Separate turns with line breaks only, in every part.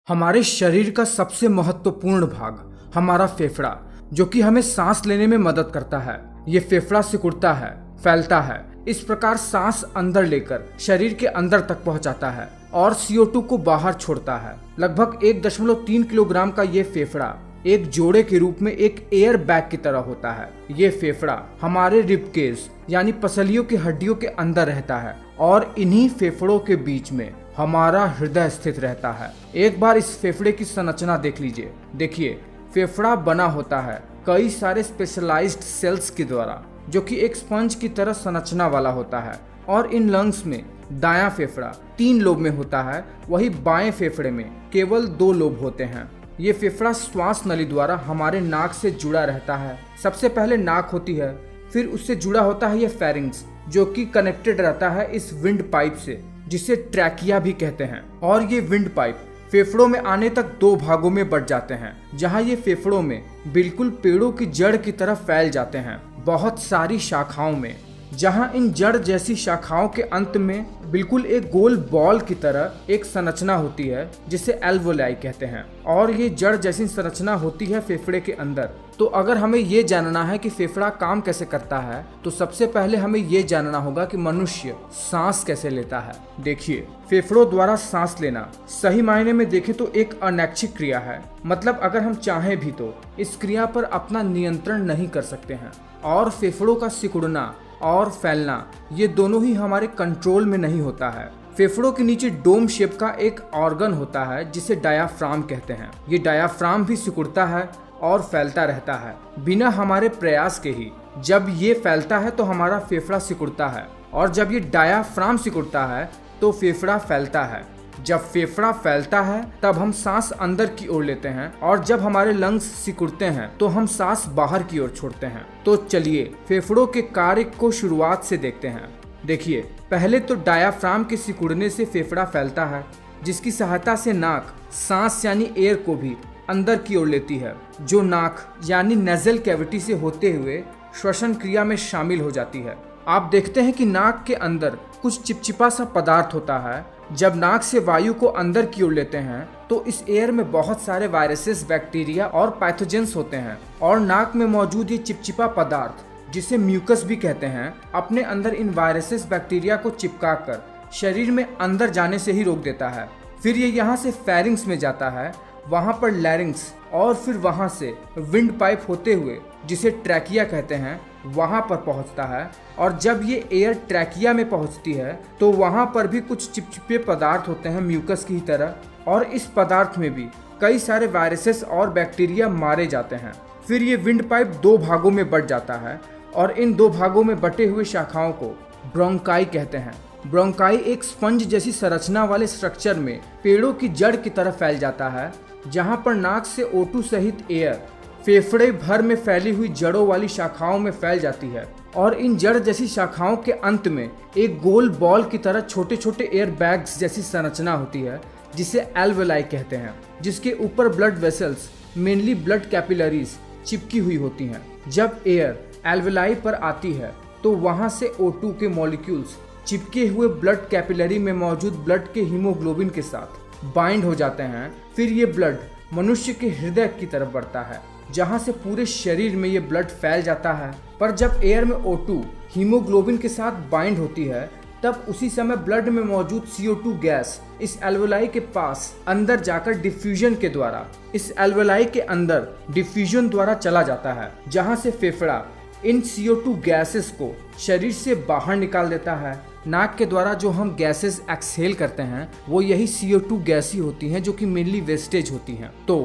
हमारे शरीर का सबसे महत्वपूर्ण भाग हमारा फेफड़ा, जो कि हमें सांस लेने में मदद करता है। ये फेफड़ा सिकुड़ता है, फैलता है, इस प्रकार सांस अंदर लेकर शरीर के अंदर तक पहुंचाता है और CO2 को बाहर छोड़ता है। लगभग 1.3 किलोग्राम का ये फेफड़ा एक जोड़े के रूप में एक एयर बैग की तरह होता है। ये फेफड़ा हमारे रिबकेज यानी पसलियों की हड्डियों के अंदर रहता है और इन्हीं फेफड़ों के बीच में हमारा हृदय स्थित रहता है। एक बार इस फेफड़े की संरचना देख लीजिए। देखिए, फेफड़ा बना होता है कई सारे स्पेशलाइज्ड सेल्स के द्वारा, जो कि एक स्पंज की तरह संरचना वाला होता है। और इन लंग्स में दायां फेफड़ा 3 लोब में होता है, वही बाएं फेफड़े में केवल 2 लोब होते हैं। ये फेफड़ा श्वास नली द्वारा हमारे नाक से जुड़ा रहता है। सबसे पहले नाक होती है, फिर उससे जुड़ा होता है ये फेरिंग्स, जो कि कनेक्टेड रहता है इस विंड पाइप से, जिसे ट्रैकिया भी कहते हैं। और ये विंड पाइप फेफड़ों में आने तक 2 भागों में बंट जाते हैं, जहां ये फेफड़ों में बिल्कुल पेड़ों की जड़ की तरह फैल जाते हैं, बहुत सारी शाखाओं में, जहां इन जड़ जैसी शाखाओं के अंत में बिल्कुल एक गोल बॉल की तरह एक संरचना होती है, जिसे एल्वोलाई कहते हैं। और ये जड़ जैसी संरचना होती है फेफड़े के अंदर। तो अगर हमें ये जानना है कि फेफड़ा काम कैसे करता है, तो सबसे पहले हमें ये जानना होगा कि मनुष्य सांस कैसे लेता है। देखिए, फेफड़ों द्वारा सांस लेना सही मायने में देखें तो एक अनैच्छिक क्रिया है। मतलब अगर हम चाहें भी तो इस क्रिया पर अपना नियंत्रण नहीं कर सकते हैं। और फेफड़ों का सिकुड़ना और फैलना, ये दोनों ही हमारे कंट्रोल में नहीं होता है। फेफड़ों के नीचे डोम शेप का एक ऑर्गन होता है, जिसे डायाफ्राम कहते हैं। ये डायाफ्राम भी सिकुड़ता है और फैलता रहता है बिना हमारे प्रयास के ही। जब ये फैलता है तो हमारा फेफड़ा सिकुड़ता है, और जब ये डायाफ्राम सिकुड़ता है तो फेफड़ा फैलता है। जब फेफड़ा फैलता है तब हम सांस अंदर की ओर लेते हैं, और जब हमारे लंग्स सिकुड़ते हैं तो हम सांस बाहर की ओर छोड़ते हैं। तो चलिए फेफड़ों के कार्य को शुरुआत से देखते हैं। देखिए, पहले तो डायाफ्राम के सिकुड़ने से फेफड़ा फैलता है, जिसकी सहायता से नाक सांस यानी एयर को भी अंदर की ओर लेती है, जो नाक यानी नेजल कैविटी से होते हुए श्वसन क्रिया में शामिल हो जाती है। आप देखते हैं कि नाक के अंदर कुछ चिपचिपा सा पदार्थ होता है। जब नाक से वायु को अंदर की ओर लेते हैं तो इस एयर में बहुत सारे वायरसेस, बैक्टीरिया और पैथोजेंस होते हैं, और नाक में मौजूद ये चिपचिपा पदार्थ, जिसे म्यूकस भी कहते हैं, अपने अंदर इन वायरसेस, बैक्टीरिया को चिपका कर शरीर में अंदर जाने से ही रोक देता है। फिर ये यहाँ से फेरिंग्स में जाता है, वहाँ पर लैरिंग्स, और फिर वहाँ से विंड पाइप होते हुए, जिसे ट्रैकिया कहते हैं, वहाँ पर पहुँचता है। और जब ये एयर ट्रैकिया में पहुँचती है तो वहाँ पर भी कुछ चिपचिपे पदार्थ होते हैं म्यूकस की तरह, और इस पदार्थ में भी कई सारे वायरसेस और बैक्टीरिया मारे जाते हैं। फिर ये विंड पाइप 2 भागों में बंट जाता है, और इन 2 भागों में बटे हुए शाखाओं को ब्रोंकाई कहते हैं। ब्रोंकाई एक स्पंज जैसी संरचना वाले स्ट्रक्चर में पेड़ों की जड़ की तरह फैल जाता है, जहाँ पर नाक से O2 सहित एयर फेफड़े भर में फैली हुई जड़ों वाली शाखाओं में फैल जाती है। और इन जड़ जैसी शाखाओं के अंत में एक गोल बॉल की तरह छोटे छोटे एयर बैग्स जैसी संरचना होती है, जिसे एल्वेलाई कहते हैं, जिसके ऊपर blood vessels, mainly blood capillaries, चिपकी हुई होती हैं। जब एयर एल्वेलाई पर आती है तो वहां से O2 के मॉलिक्यूल्स चिपके हुए ब्लड कैपिलरी में मौजूद ब्लड के हीमोग्लोबिन के साथ बाइंड हो जाते हैं। फिर ये ब्लड मनुष्य के हृदय की तरफ बढ़ता है, जहां से पूरे शरीर में ये ब्लड फैल जाता है। पर जब एयर में O2 हीमोग्लोबिन के साथ बाइंड होती है, तब उसी समय ब्लड में मौजूद CO2 गैस इस एल्वेलाई के पास अंदर जाकर डिफ्यूजन के द्वारा इस एल्वेलाई के अंदर डिफ्यूजन द्वारा चला जाता है, जहां से फेफड़ा इन CO2 गैसेस को शरीर से बाहर निकाल देता है। नाक के द्वारा जो हम गैसेस एक्सहेल करते हैं, वो यही CO2 गैस ही होती हैं, जो कि मेनली वेस्टेज होती हैं। तो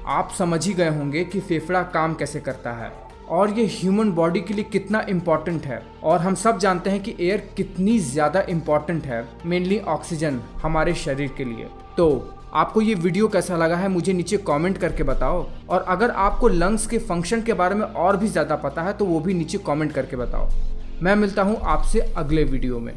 आप समझ ही गए होंगे कि फेफड़ा काम कैसे करता है और ये ह्यूमन बॉडी के लिए कितना इम्पॉर्टेंट है। और हम सब जानते हैं कि एयर कितनी ज़्यादा इम्पॉर्टेंट है, मेनली ऑक्सीजन हमारे शरीर के लिए। तो आपको ये वीडियो कैसा लगा है मुझे नीचे कमेंट करके बताओ, और अगर आपको लंग्स के फंक्शन के बारे में और भी ज़्यादा पता है तो वो भी नीचे कमेंट करके बताओ। मैं मिलता हूँ आपसे अगले वीडियो में।